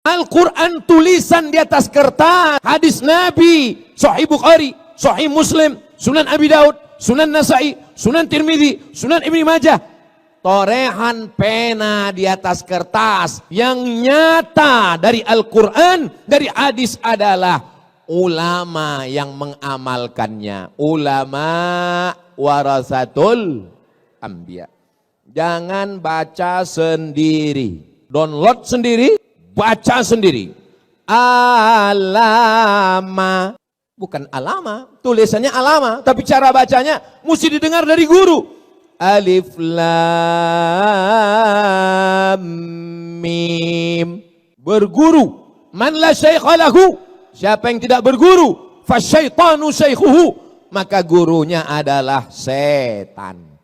Al-Quran tulisan di atas kertas, hadis Nabi, Sahih Bukhari, Sahih Muslim, Sunan Abi Daud, Sunan Nasai, Sunan Tirmidzi, Sunan Ibnu Majah. Torehan pena di atas kertas yang nyata dari Al-Quran, dari hadis adalah ulama yang mengamalkannya. Ulama warasatul anbiya. Jangan baca sendiri, download sendiri, baca sendiri. Alama, bukan alama, tulisannya alama, tapi cara bacanya mesti didengar dari guru. Alif lam mim. Berguru. Man la syaikha lahu, siapa yang tidak berguru, fasyaitanu syaikhuhu, maka gurunya adalah setan.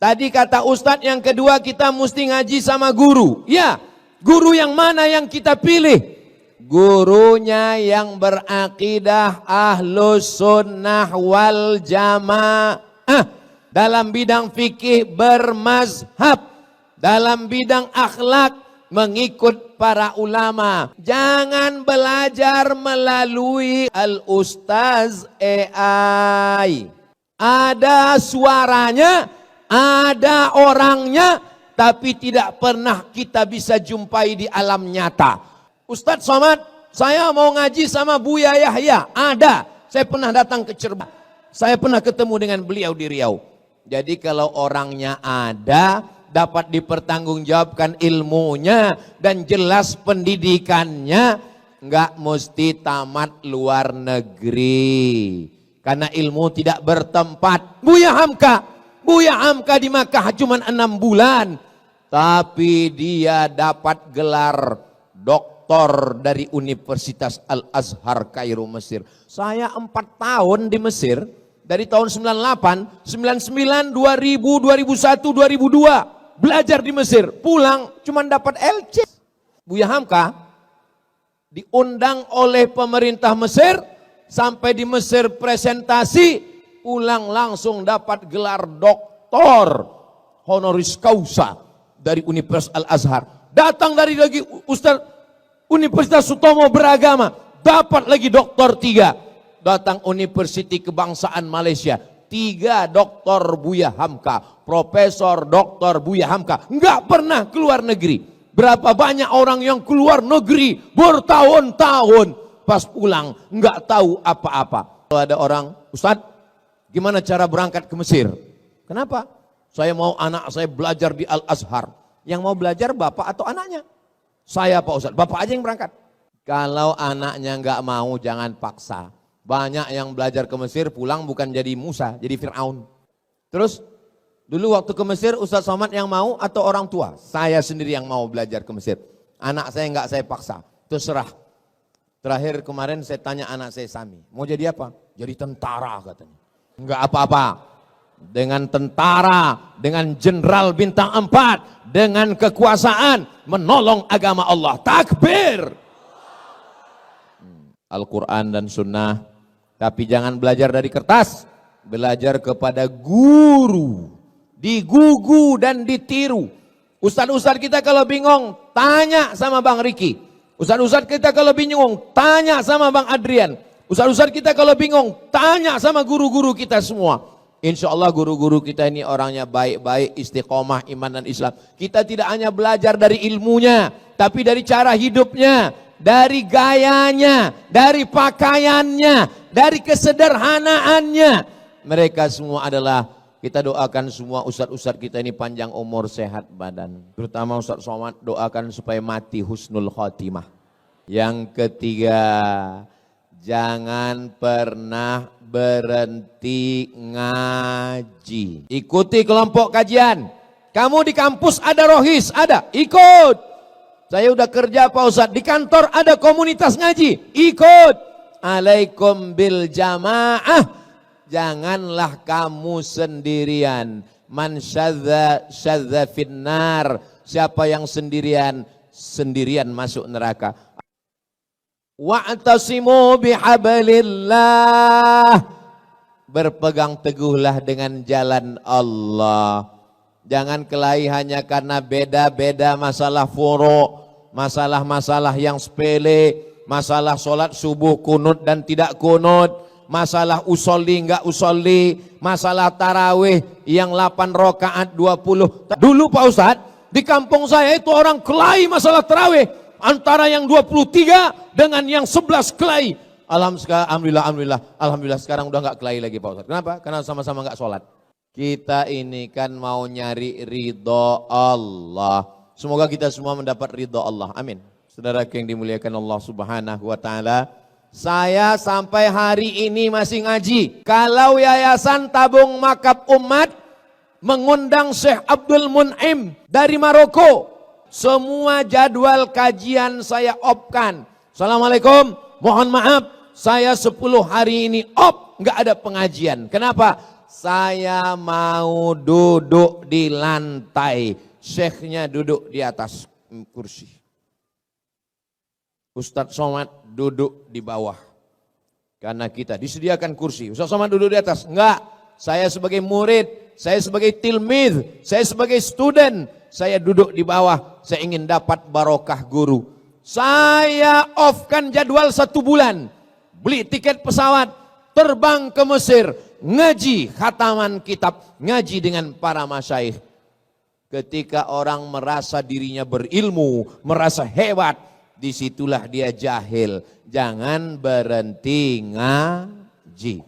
Tadi kata Ustadz yang kedua kita mesti ngaji sama guru. Ya, guru yang mana yang kita pilih? Gurunya yang berakidah ahlus sunnah wal jamaah. Dalam bidang fikih bermazhab, dalam bidang akhlak mengikut para ulama. Jangan belajar melalui al-ustaz AI. Ada suaranya, ada orangnya, tapi tidak pernah kita bisa jumpai di alam nyata. Ustadz Somad, saya mau ngaji sama Buya Yahya. Ada, saya pernah datang ke Cirebon. Saya pernah ketemu dengan beliau di Riau. Jadi kalau orangnya ada, dapat dipertanggungjawabkan ilmunya dan jelas pendidikannya, nggak mesti tamat luar negeri. Karena ilmu tidak bertempat. Buya Hamka di Makkah cuma 6 bulan. Tapi dia dapat gelar doktor dari Universitas Al-Azhar Kairo Mesir. Saya 4 tahun di Mesir. Dari tahun 98, 99, 2000, 2001, 2002. Belajar di Mesir. Pulang cuma dapat LC. Buya Hamka diundang oleh pemerintah Mesir. Sampai di Mesir presentasi. Pulang langsung dapat gelar doktor honoris causa dari Universitas Al-Azhar. Datang dari lagi Ustaz Universitas Sutomo Beragama. Dapat lagi doktor 3. Datang Universiti Kebangsaan Malaysia, 3 doktor Buya Hamka, Profesor Doktor Buya Hamka, nggak pernah keluar negeri. Berapa banyak orang yang keluar negeri bertahun-tahun, pas pulang nggak tahu apa-apa. Kalau ada orang, Ustadz, gimana cara berangkat ke Mesir? Kenapa? Saya mau anak saya belajar di Al-Azhar. Yang mau belajar bapak atau anaknya? Saya Pak Ustadz, bapak aja yang berangkat. Kalau anaknya nggak mau, jangan paksa. Banyak yang belajar ke Mesir pulang bukan jadi Musa, jadi Fir'aun. Terus dulu waktu ke Mesir Ustadz Somad yang mau atau orang tua? Saya sendiri yang mau belajar ke Mesir. Anak saya enggak saya paksa, terserah. Terakhir kemarin saya tanya anak saya Sami, mau jadi apa? Jadi tentara katanya. Enggak apa-apa. Dengan tentara, dengan jenderal bintang 4, dengan kekuasaan menolong agama Allah. Takbir. Al-Quran dan Sunnah. Tapi jangan belajar dari kertas, belajar kepada guru, digugu dan ditiru. Ustadz-ustadz kita kalau bingung, tanya sama Bang Riki. Ustadz-ustadz kita kalau bingung, tanya sama Bang Adrian. Ustadz-ustadz kita kalau bingung, tanya sama guru-guru kita semua. Insya Allah guru-guru kita ini orangnya baik-baik, istiqomah, iman dan Islam. Kita tidak hanya belajar dari ilmunya, tapi dari cara hidupnya, dari gayanya, dari pakaiannya, dari kesederhanaannya. Mereka semua adalah, kita doakan semua ustadz-ustadz kita ini panjang umur, sehat badan. Terutama Ustadz Somad, doakan supaya mati husnul khotimah. Yang ketiga, jangan pernah berhenti ngaji. Ikuti kelompok kajian. Kamu di kampus ada rohis, ada, ikut. Saya udah kerja Pak Ustadz, di kantor ada komunitas ngaji, ikut. Alaikum bil jamaah, janganlah kamu sendirian. Man syadza finnar, siapa yang sendirian, sendirian masuk neraka. Wa'tasimu bihablillah, berpegang teguhlah dengan jalan Allah. Jangan kelahi hanya karena beda-beda masalah furu'. masalah-masalah yang sepele, masalah sholat subuh kunut dan tidak kunut, masalah usolli enggak usolli, masalah tarawih yang 8 rakaat 20. Dulu Pak Ustadz, di kampung saya itu orang kelahi masalah tarawih, antara yang 23 dengan yang 11 kelahi. Alhamdulillah sekarang udah enggak kelahi lagi Pak Ustadz. Kenapa? Karena sama-sama enggak sholat. Kita ini kan mau nyari ridho Allah. Semoga kita semua mendapat ridho Allah. Amin. Saudara yang dimuliakan Allah Subhanahu wa taala, saya sampai hari ini masih ngaji. Kalau Yayasan Tabung Makab Umat mengundang Syekh Abdul Mun'im dari Maroko, semua jadwal kajian saya opkan. Assalamualaikum, mohon maaf, saya 10 hari ini nggak ada pengajian. Kenapa? Saya mau duduk di lantai, syekhnya duduk di atas kursi. Ustadz Somad duduk di bawah. Karena kita disediakan kursi. Ustadz Somad duduk di atas. Enggak. Saya sebagai murid, saya sebagai tilmid, saya sebagai student, saya duduk di bawah. Saya ingin dapat barokah guru. Saya offkan jadwal 1 bulan. Beli tiket pesawat, terbang ke Mesir, ngaji khataman kitab, ngaji dengan para masyaikh. Ketika orang merasa dirinya berilmu, merasa hebat, disitulah dia jahil. Jangan berhenti ngaji.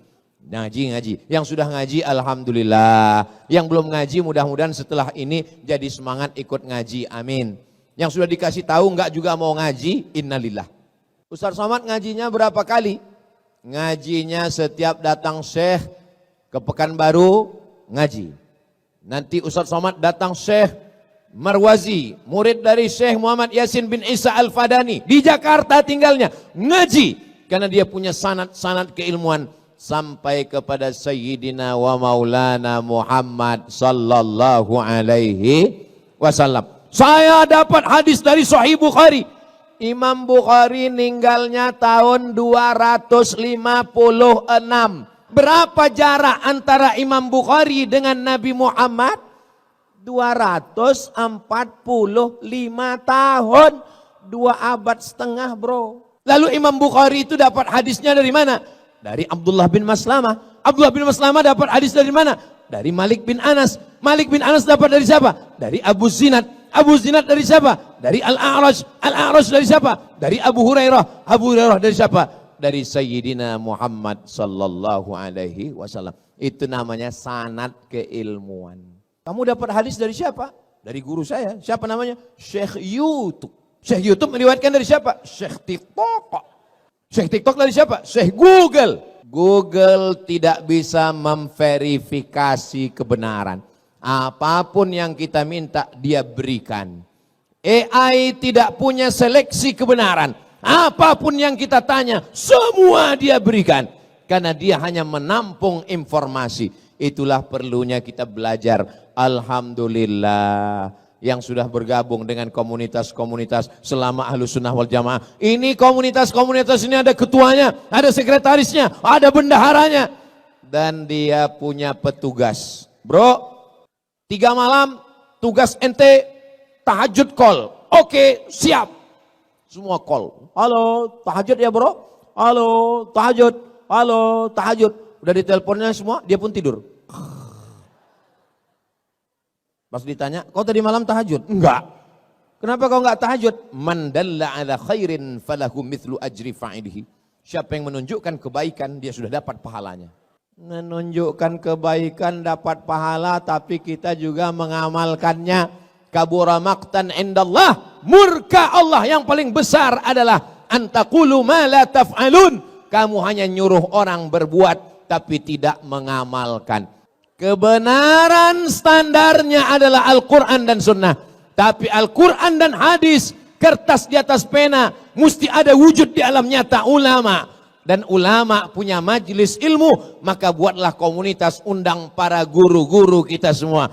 Ngaji. Yang sudah ngaji alhamdulillah. Yang belum ngaji mudah-mudahan setelah ini jadi semangat ikut ngaji. Amin. Yang sudah dikasih tahu enggak juga mau ngaji, innalillah. Ustaz Somad ngajinya berapa kali? Ngajinya setiap datang Syekh ke Pekanbaru ngaji. Nanti Ustaz Somad datang Syekh Marwazi, murid dari Syekh Muhammad Yasin bin Isa Al-Fadani, di Jakarta tinggalnya, ngaji. Karena dia punya sanad keilmuan sampai kepada Sayyidina wa Maulana Muhammad sallallahu alaihi wasallam. Saya dapat hadis dari Sahih Bukhari. Imam Bukhari ninggalnya tahun 256. Berapa jarak antara Imam Bukhari dengan Nabi Muhammad? 245 tahun, 2 abad setengah bro. Lalu Imam Bukhari itu dapat hadisnya dari mana? Dari Abdullah bin Maslamah. Abdullah bin Maslamah dapat hadis dari mana? Dari Malik bin Anas. Malik bin Anas dapat dari siapa? Dari Abu Zinad. Abu Zinad dari siapa? Dari Al-A'raj. Al-A'raj dari siapa? Dari Abu Hurairah. Abu Hurairah dari siapa? Dari Sayyidina Muhammad sallallahu alaihi wasallam. Itu namanya sanad keilmuan. Kamu dapat hadis dari siapa? Dari guru saya. Siapa namanya? Syekh YouTube. Syekh YouTube meriwayatkan dari siapa? Syekh TikTok. Syekh TikTok dari siapa? Syekh Google. Google tidak bisa memverifikasi kebenaran. Apapun yang kita minta, dia berikan. AI tidak punya seleksi kebenaran. Apapun yang kita tanya, semua dia berikan. Karena dia hanya menampung informasi. Itulah perlunya kita belajar. Alhamdulillah yang sudah bergabung dengan komunitas-komunitas selama Ahlus Sunnah wal Jamaah. Ini komunitas-komunitas ini ada ketuanya, ada sekretarisnya, ada bendaharanya. Dan dia punya petugas. Bro, 3 malam tugas ente tahajud call. Oke, siap. Semua call. Halo, tahajud ya bro? Halo, tahajud. Halo, tahajud. Udah diteleponnya semua, dia pun tidur. Pas ditanya, kau tadi malam tahajud? Enggak. Kenapa kau enggak tahajud? Man dalla ala khairin falahu mithlu ajri fa'ilihi. Siapa yang menunjukkan kebaikan, dia sudah dapat pahalanya. Menunjukkan kebaikan dapat pahala, tapi kita juga mengamalkannya. Kabura maqtan indallah. Murka Allah yang paling besar adalah antaqulu ma la taf'alun. Kamu hanya nyuruh orang berbuat, tapi tidak mengamalkan. Kebenaran standarnya adalah Al-Quran dan Sunnah. Tapi Al-Quran dan hadis, kertas di atas pena, mesti ada wujud di alam nyata ulama. Dan ulama punya majelis ilmu, maka buatlah komunitas, undang para guru-guru kita semua.